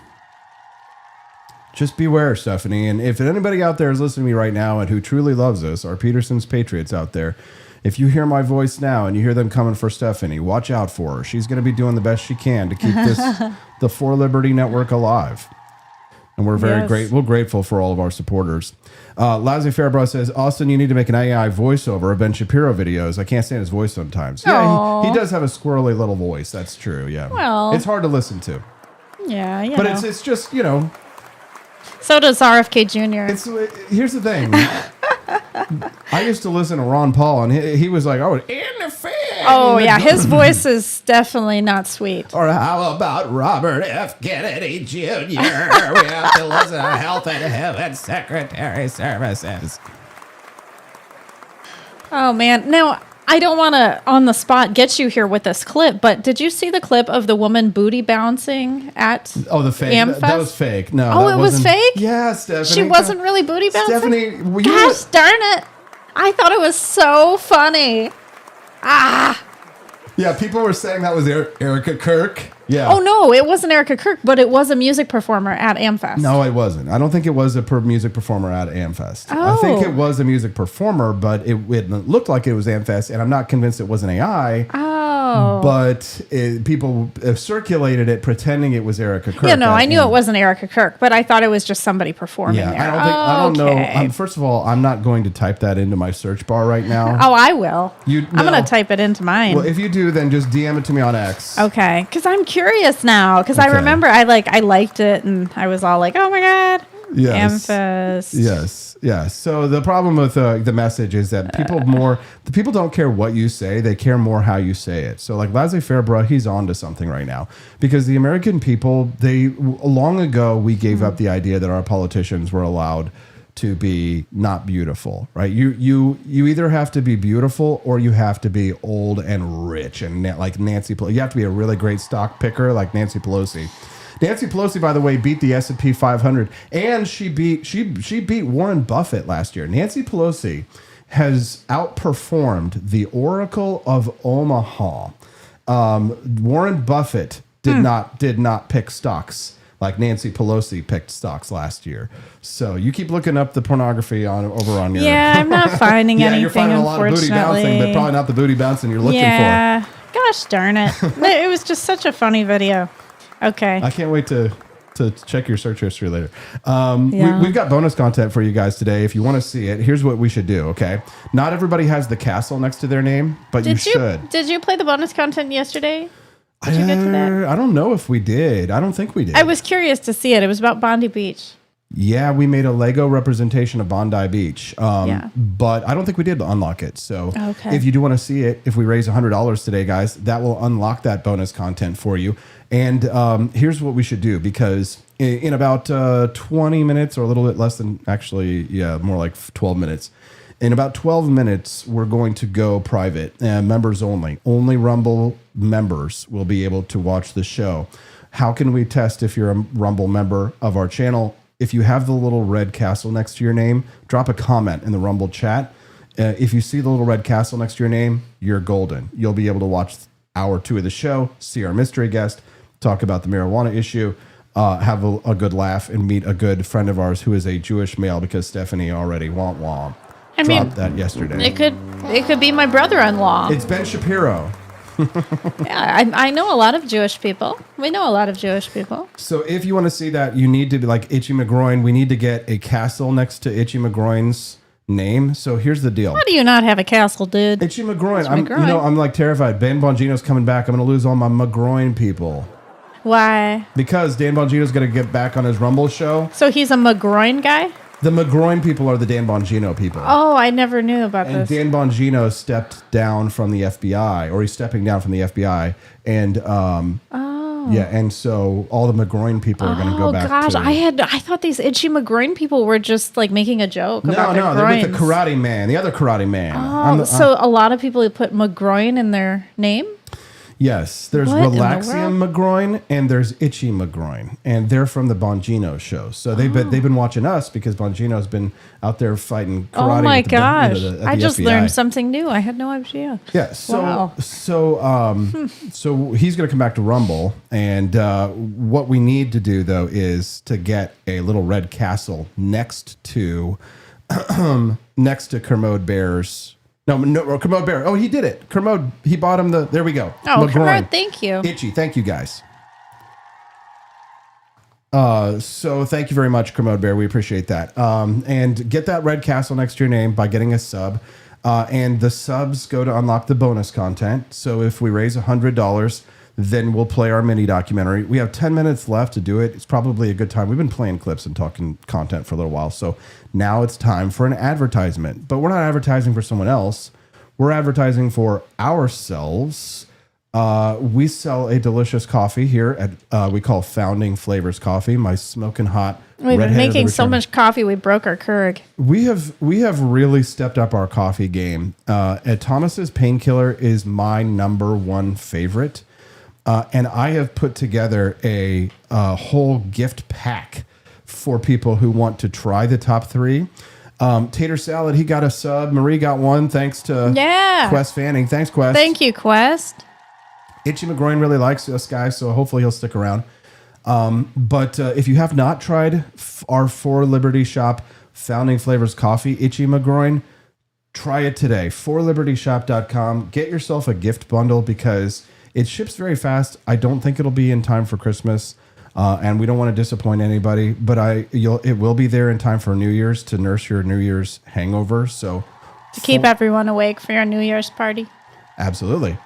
just beware, Stephanie. And if anybody out there is listening to me right now and who truly loves us, our Peterson's Patriots out there, if you hear my voice now and you hear them coming for Stephanie, watch out for her. She's going to be doing the best she can to keep the For Liberty Network alive. And we're we're grateful for all of our supporters. Lazzy Fairbrough says, Austin, you need to make an AI voiceover of Ben Shapiro videos. I can't stand his voice sometimes. Yeah, he does have a squirrely little voice. That's true. Yeah. Well, it's hard to listen to. Yeah. But it's just, So does RFK Jr. Here's the thing. I used to listen to Ron Paul, and he was like, "Oh, in the fan." Oh yeah, his voice is definitely not sweet. Or how about Robert F. Kennedy Jr.? We have to listen to Health and Human Secretary Services. Oh man, now I don't want to on the spot get you here with this clip, but did you see the clip of the woman booty bouncing at the fake? AmFest? That was fake. No, it was fake. Yeah, Stephanie. She wasn't really booty bouncing. Stephanie, gosh darn it! I thought it was so funny. Yeah, people were saying that was Erica Kirk. Yeah. Oh no, it wasn't Erica Kirk, but it was a music performer at AmFest. No, it wasn't. I don't think it was a music performer at AmFest. Oh. I think it was a music performer, but it looked like it was AmFest, and I'm not convinced it was an AI. Oh. But people circulated it pretending it was Erica Kirk. Yeah, no, I knew it wasn't Erica Kirk, but I thought it was just somebody performing there. I don't know. First of all, I'm not going to type that into my search bar right now. Oh, I will. I'm going to type it into mine. Well, if you do, then just DM it to me on X. Okay, because I'm curious now. Because I remember I liked it, and I was all like, "Oh my god, Yes. Amethyst. Yes. Yes. So the problem with the message is that the people don't care what you say. They care more how you say it. So like laissez-faire, bro, he's on to something right now because the American people, long ago, we gave up the idea that our politicians were allowed to be not beautiful, right? You either have to be beautiful or you have to be old and rich and like Nancy Pelosi. You have to be a really great stock picker like Nancy Pelosi. Nancy Pelosi, by the way, beat the S&P 500, and she beat Warren Buffett last year. Nancy Pelosi has outperformed the Oracle of Omaha. Warren Buffett did not pick stocks like Nancy Pelosi picked stocks last year. So you keep looking up the pornography over on your. Yeah, I'm not finding anything. You're finding a lot of booty bouncing, but probably not the booty bouncing you're looking for. Gosh darn it! It was just such a funny video. Okay. I can't wait to check your search history later. We've got bonus content for you guys today. If you want to see it, here's what we should do, okay? Not everybody has the castle next to their name, but you should. Did you play the bonus content yesterday? Did you get to that? I don't know if we did. I don't think we did. I was curious to see it. It was about Bondi Beach. Yeah, we made a Lego representation of Bondi Beach, but I don't think we did unlock it. So if you do want to see it, if we raise $100 today, guys, that will unlock that bonus content for you. And here's what we should do, because in about 20 minutes or a little bit less than, actually, more like 12 minutes. In about 12 minutes, we're going to go private, members only. Only Rumble members will be able to watch the show. How can we test if you're a Rumble member of our channel? If you have the little red castle next to your name, drop a comment in the Rumble chat. If you see the little red castle next to your name, you're golden. You'll be able to watch hour 2 of the show, see our mystery guest, talk about the marijuana issue, have a good laugh, and meet a good friend of ours who is a Jewish male, because Stephanie already dropped that yesterday. It could be my brother-in-law. It's Ben Shapiro. Yeah, I know a lot of Jewish people. We know a lot of Jewish people. So if you want to see that, you need to be like Itchy McGroin. We need to get a castle next to Itchy McGroin's name. So here's the deal. How do you not have a castle, dude? Itchy McGroin. I'm like terrified. Dan Bongino's coming back. I'm going to lose all my McGroin people. Why? Because Dan Bongino's going to get back on his Rumble show. So he's a McGroin guy? The McGroin people are the Dan Bongino people. Oh, I never knew about this. And Dan Bongino stepped down from the FBI, or he's stepping down from the FBI. And and so all the McGroin people are going to go back. Oh gosh, I thought these Itchy McGroin people were just like making a joke about No, they're with the Karate Man, the other Karate Man. Oh, so a lot of people put McGroin in their name? Yes, there's Relaxium McGroin and there's Itchy McGroin, and they're from the Bongino show. So they've been watching us because Bongino's been out there fighting karate. Oh my gosh! I just FBI. learned something new. I had no idea. Yeah. So he's going to come back to Rumble, and what we need to do though is to get a little red castle next to Kermode Bear's. No, Kermode Bear. Oh, he did it. Kermode, he bought him there we go. Oh, Kermode, thank you. Itchy, thank you guys. So thank you very much, Kermode Bear. We appreciate that. And get that red castle next to your name by getting a sub. And the subs go to unlock the bonus content. So if we raise $100, then we'll play our mini documentary. We have 10 minutes left to do it. It's probably a good time. We've been playing clips and talking content for a little while. So now it's time for an advertisement. But we're not advertising for someone else. We're advertising for ourselves. We sell a delicious coffee here at we call Founding Flavors Coffee. My smoking hot. We've been making so much coffee we broke our Keurig. We have really stepped up our coffee game. At Thomas's Painkiller is my #1 favorite. And I have put together a whole gift pack for people who want to try the top 3. Tater Salad, he got a sub. Marie got one, thanks to Quest Fanning. Thanks, Quest. Thank you, Quest. Itchy McGroin really likes us guys, so hopefully he'll stick around. But if you have not tried our For Liberty shop, Founding Flavors Coffee, Itchy McGroin, try it today. ForLibertyShop.com. Get yourself a gift bundle because it ships very fast. I don't think it'll be in time for Christmas, and we don't want to disappoint anybody. But it will be there in time for New Year's to nurse your New Year's hangover. So to keep everyone awake for your New Year's party. Absolutely.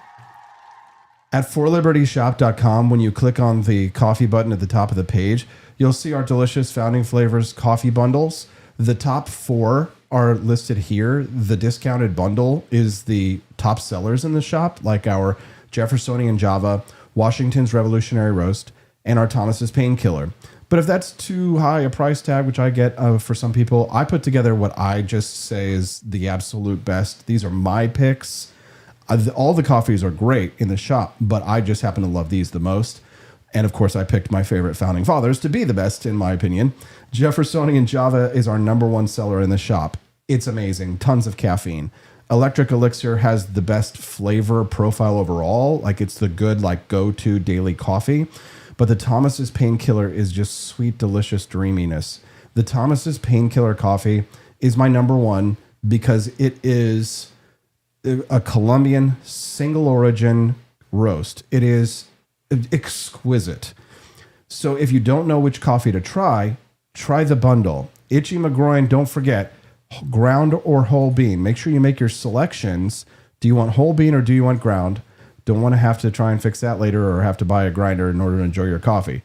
At forlibertyshop.com, when you click on the coffee button at the top of the page, you'll see our delicious Founding Flavors coffee bundles. The top 4 are listed here. The discounted bundle is the top sellers in the shop, like our Jeffersonian Java, Washington's Revolutionary Roast, and our Thomas's Painkiller. But if that's too high a price tag, which I get for some people, I put together what I just say is the absolute best. These are my picks. All the coffees are great in the shop, but I just happen to love these the most. And of course, I picked my favorite founding fathers to be the best, in my opinion. Jeffersonian Java is our #1 seller in the shop. It's amazing. Tons of caffeine. Electric Elixir has the best flavor profile overall. Like, it's the good, like, go-to daily coffee. But the Thomas's Painkiller is just sweet, delicious dreaminess. The Thomas's Painkiller coffee is my #1 because it is a Colombian single origin roast. It is exquisite. So if you don't know which coffee to try the bundle. Itchy McGroin, don't forget, ground or whole bean. Make sure you make your selections. Do you want whole bean or do you want ground? Don't want to have to try and fix that later or have to buy a grinder in order to enjoy your coffee.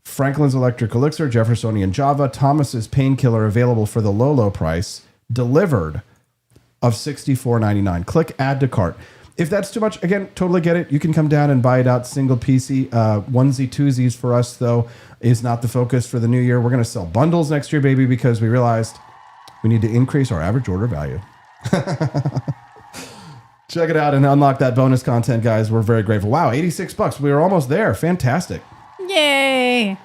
Franklin's Electric Elixir, Jeffersonian Java, Thomas's Painkiller, available for the low price, delivered of $64.99. Click add to cart. If that's too much, again, totally get it. You can come down and buy it out single piecey. Onesie twosies for us, though, is not the focus for the new year. We're going to sell bundles next year, baby, because we realized we need to increase our average order value. Check it out and unlock that bonus content, guys. We're very grateful. Wow, $86. We were almost there. Fantastic. Yay.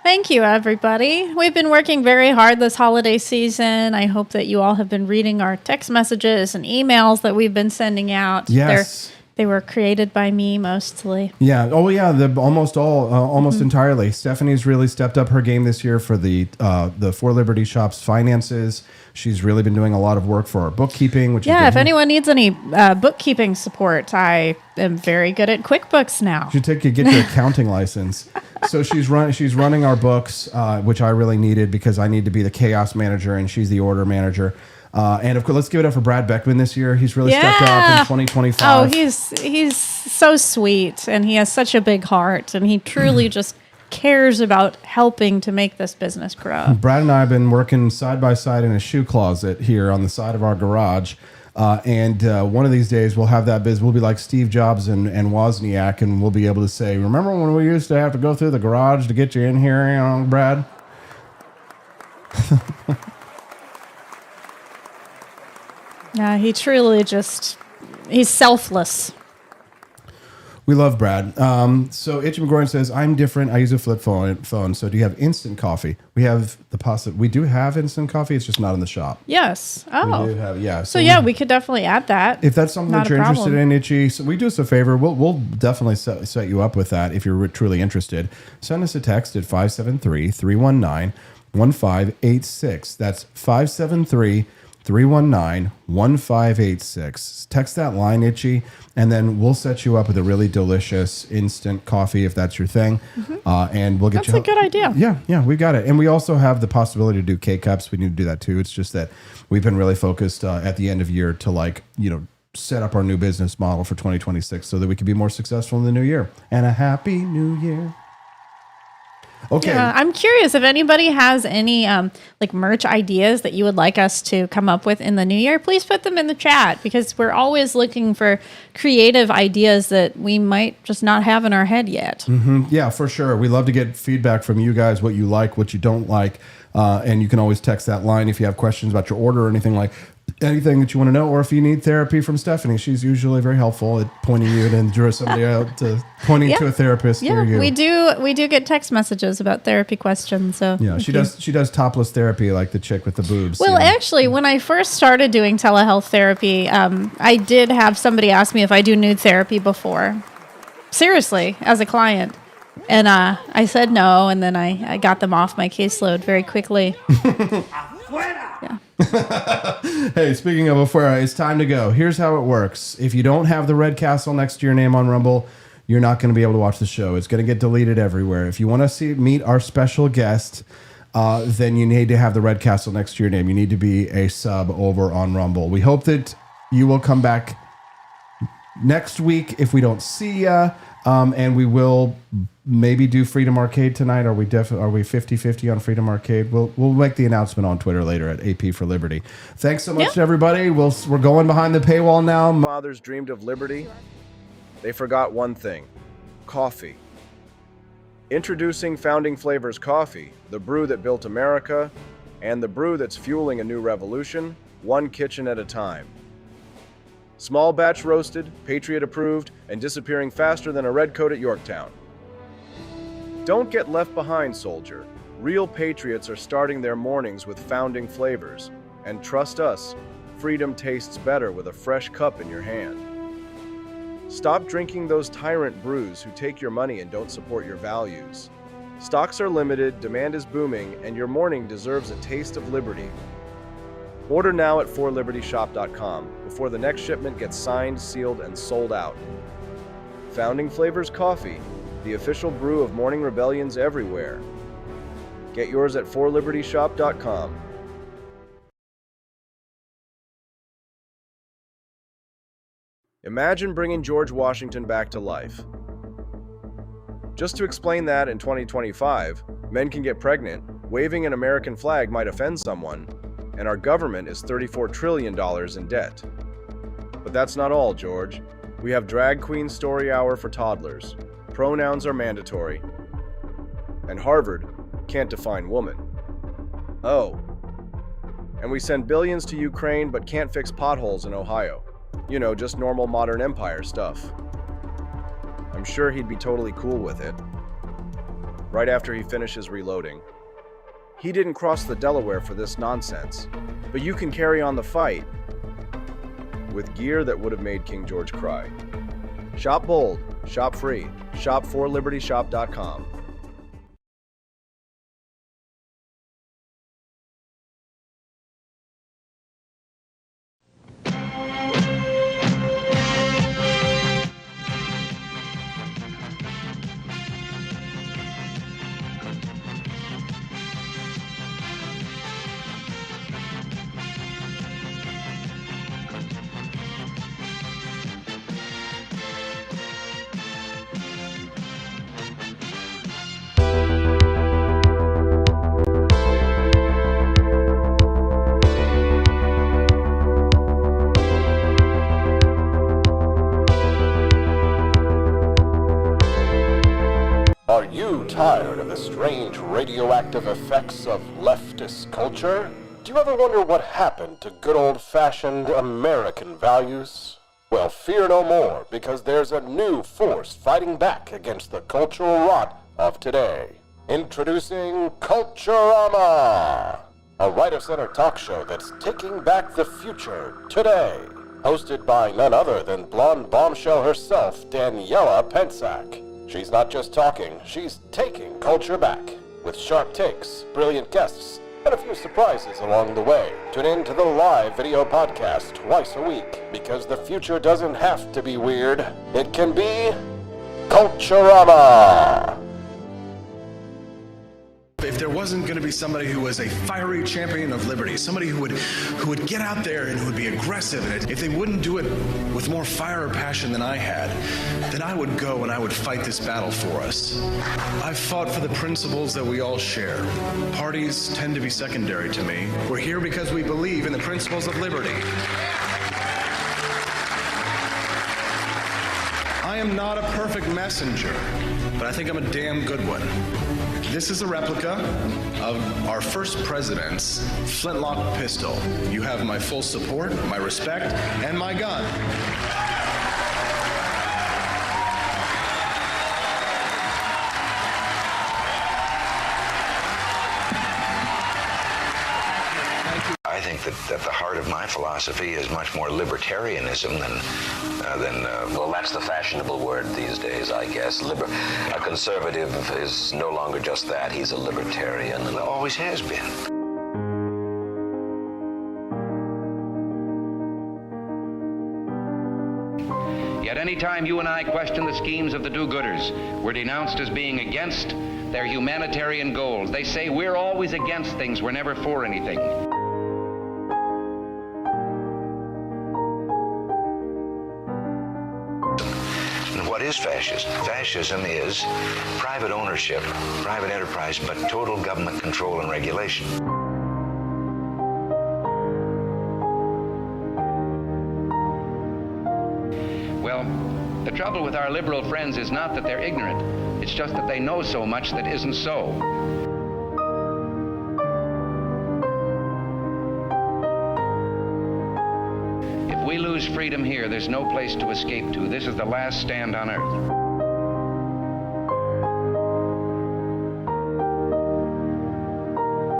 Thank you, everybody. We've been working very hard this holiday season. I hope that you all have been reading our text messages and emails that we've been sending out. Yes. They were created by me mostly. Yeah. Oh, yeah. Almost entirely. Stephanie's really stepped up her game this year for the For Liberty Shop's finances. She's really been doing a lot of work for our bookkeeping. Which if anyone needs any bookkeeping support, I am very good at QuickBooks now. You get your accounting license. So she's running our books, which I really needed because I need to be the chaos manager and she's the order manager. And of course, let's give it up for Brad Beckman this year. He's really stepped up in 2025. Oh, he's so sweet and he has such a big heart and he truly just cares about helping to make this business grow. Brad and I have been working side by side in a shoe closet here on the side of our garage. And one of these days we'll have that biz. We'll be like Steve Jobs and Wozniak, and we'll be able to say, remember when we used to have to go through the garage to get you in here, Brad? Yeah, he truly he's selfless. We love Brad. So Itchy McGroin says, I'm different. I use a flip phone. So do you have instant coffee? We have we do have instant coffee. It's just not in the shop. Yes. Oh. We do have, yeah. So we could definitely add that. If that's something that you're interested in, Itchy, so we do us a favor. We'll definitely set you up with that if you're truly interested. Send us a text at 573-319-1586. That's 573-319-1586. Text that line, Itchy, and then we'll set you up with a really delicious instant coffee if that's your thing. And we'll get That's a good idea. Yeah, we got it. And we also have the possibility to do K-Cups. We need to do that too. It's just that we've been really focused at the end of year to set up our new business model for 2026 so that we can be more successful in the new year. And a happy new year. Okay. Yeah, I'm curious if anybody has any merch ideas that you would like us to come up with in the new year. Please put them in the chat because we're always looking for creative ideas that we might just not have in our head yet. Mm-hmm. Yeah, for sure. We love to get feedback from you guys, what you like, what you don't like. And you can always text that line if you have questions about your order or anything that you want to know, or if you need therapy from Stephanie. She's usually very helpful at pointing you and draw somebody out to pointing to a therapist. Yeah, we do get text messages about therapy questions. So yeah, she does topless therapy like the chick with the boobs. Well, actually, when I first started doing telehealth therapy, I did have somebody ask me if I do nude therapy before. Seriously, as a client. And I said no, and then I got them off my caseload very quickly. Yeah. Hey, speaking of afuera, it's time to go. Here's how it works. If you don't have the red castle next to your name on Rumble, you're not going to be able to watch the show. It's going to get deleted everywhere. If you want to meet our special guest, then you need to have the red castle next to your name. You need to be a sub over on Rumble. We hope that you will come back Next week, if we don't see ya, and we will maybe do Freedom Arcade tonight. Are we 50-50 on Freedom Arcade? We'll make the announcement on Twitter later at AP for Liberty. Thanks so much to everybody. We're going behind the paywall now. Fathers dreamed of liberty. They forgot one thing: coffee. Introducing Founding Flavors Coffee, the brew that built America, and the brew that's fueling a new revolution, one kitchen at a time. Small batch roasted, Patriot approved, and disappearing faster than a redcoat at Yorktown. Don't get left behind, soldier. Real patriots are starting their mornings with Founding Flavors. And trust us, freedom tastes better with a fresh cup in your hand. Stop drinking those tyrant brews who take your money and don't support your values. Stocks are limited, demand is booming, and your morning deserves a taste of liberty. Order now at forlibertyshop.com before the next shipment gets signed, sealed, and sold out. Founding Flavors Coffee, the official brew of morning rebellions everywhere. Get yours at forlibertyshop.com. Imagine bringing George Washington back to life. Just to explain that, in 2025, men can get pregnant, waving an American flag might offend someone, and our government is $34 trillion in debt. But that's not all, George. We have Drag Queen Story Hour for toddlers. Pronouns are mandatory. And Harvard can't define woman. Oh. And we send billions to Ukraine but can't fix potholes in Ohio. You know, just normal modern empire stuff. I'm sure he'd be totally cool with it. Right after he finishes reloading. He didn't cross the Delaware for this nonsense, but you can carry on the fight with gear that would have made King George cry. Shop bold, shop free, shop forlibertyshop.com. Are you tired of the strange radioactive effects of leftist culture? Do you ever wonder what happened to good old-fashioned American values? Well, fear no more, because there's a new force fighting back against the cultural rot of today. Introducing Culturama, a right-of-center talk show that's taking back the future today. Hosted by none other than blonde bombshell herself, Daniela Pensack. She's not just talking, she's taking culture back. With sharp takes, brilliant guests, and a few surprises along the way. Tune in to the live video podcast twice a week, because the future doesn't have to be weird. It can be Culturama. If there wasn't going to be somebody who was a fiery champion of liberty, somebody who would get out there and who would be aggressive, and if they wouldn't do it with more fire or passion than I had, then I would go and I would fight this battle for us. I've fought for the principles that we all share. Parties tend to be secondary to me. We're here because we believe in the principles of liberty. I am not a perfect messenger, but I think I'm a damn good one. This is a replica of our first president's flintlock pistol. You have my full support, my respect, and my gun. I think that the heart of my philosophy is much more libertarianism than well, that's the fashionable word these days, I guess. A conservative is no longer just that. He's a libertarian and always has been. Yet any time you and I question the schemes of the do-gooders, we're denounced as being against their humanitarian goals. They say we're always against things, we're never for anything. is fascist? Fascism is private ownership, private enterprise, but total government control and regulation. Well, the trouble with our liberal friends is not that they're ignorant. It's just that they know so much that isn't so. If we lose freedom here, there's no place to escape to. This is the last stand on earth.